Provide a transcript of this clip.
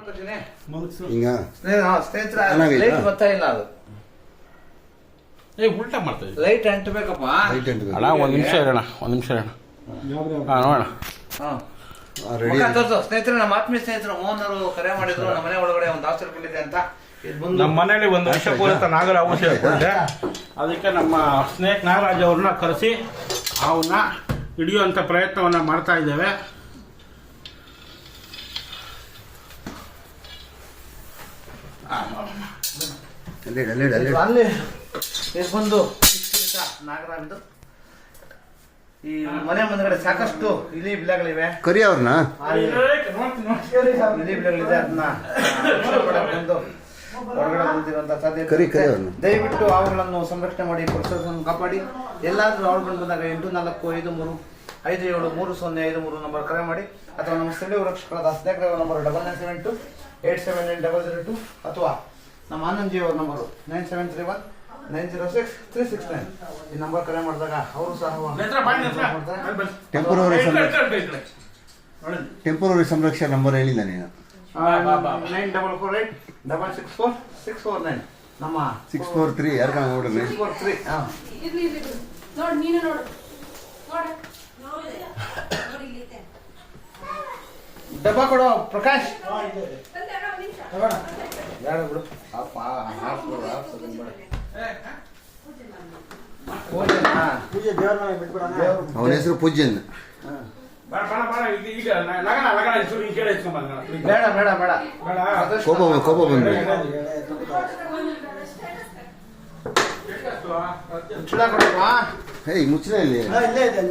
ಹಿಂಗ ಲೈಟ್ ಬರ್ತಾ ಇಲ್ಲ ಅದು ಉಲ್ಟಾ ಮಾಡ್ತಾ ಲೈಟ್ ಅಂಟಬೇಕಪ್ಪ. ಅಣ್ಣ ಒಂದ್ ನಿಮಿಷ ಇರೋಣ ನೋಡೋಣ. ಸ್ನೇಹಿತರೆ, ನಮ್ಮ ಆತ್ಮೀಯ ಸ್ನೇಹಿತರು ಮೋಹನ್ ಅವರು ಕರೆ ಮಾಡಿದ್ರು. ನಮ್ಮ ಮನೆ ಒಳಗಡೆ ಒಂದು ಆಫರ್ ಕೊಂಡಿದೆ ಅಂತ. ನಮ್ಮ ಮನೇಲಿ ಒಂದು ವಿಷಪೂರಿತ ನಾಗರ ಔಷಧ ಕೊಂಡಿದೆ. ಅದಕ್ಕೆ ನಮ್ಮ ಸ್ನೇಕ್ ನಾಗರಾಜ್ ಅವ್ರನ್ನ ಕರೆಸಿ ಅವನ್ನ ಹಿಡಿಯುವಂತ ಪ್ರಯತ್ನವನ್ನ ಮಾಡ್ತಾ ಇದ್ದೇವೆ. ಅಲ್ಲಿ ಬಂದು ನಾಗರಾಜ್ ಈ ಮನೆ ಮುಂದ್ಗಡೆ ಸಾಕಷ್ಟು ಇಲಿ ಬಿಲಗಳಿವೆ. ಕರಿ ಅವ್ರನ್ನ ಇಲಿ ಬಿಲಗಳಿದೆ. ಅದನ್ನ ಬಂದು ಹೊರಗಡೆ ಬಂದಿರುವಂತಹ ಸಾಧ್ಯತೆ. ದಯವಿಟ್ಟು ಅವುಗಳನ್ನು ಸಂರಕ್ಷಣೆ ಮಾಡಿ, ಪರಿಸರವನ್ನು ಕಾಪಾಡಿ. ಎಲ್ಲಾದ್ರೂ ಅವುಗಳು ಬಂದಾಗ 8453533053 ನಂಬರ್ ಕರೆ ಮಾಡಿ, ಅಥವಾ ನಮ್ಮ ಸ್ಥಳೀಯ ರಕ್ಷಕರಾದ ಸ್ನೇಕ್ ನಂಬರ್ 9972879002 ಅಥವಾ ನಮ್ಮ ಆನಂದ್ಜಿ ಅವರ ನಂಬರು 9731906369. ಈ ನಂಬರ್ ಕರೆ ಮಾಡಿದಾಗ ಅವರು ಸಹ ಟೆಂಪರರಿ ಸಂರಕ್ಷಣಾ ನಂಬರ್ ಹೇಳಿಲ್ಲ ನೀನು. 9448664649 ನಮ್ಮ 643 ಯಾರು ನೋಡ್ರಿ 643. ಡಬ್ಬ ಕೊಡು ಪ್ರಕಾಶ್. ಬಿಡು ಅವನ ಹೆಸರು ಪೂಜ್ಯನ್. ಬೇಡ ಬೇಡ ಬೇಡ ಕೋಪ ಬಂದ್ರೆ ಮುಚ್ಚಳ ಕೊಡವಾ? ಮುಚ್ಚಳ ಇಲ್ಲಿ ಇಲ್ಲೇ ಇದೆ.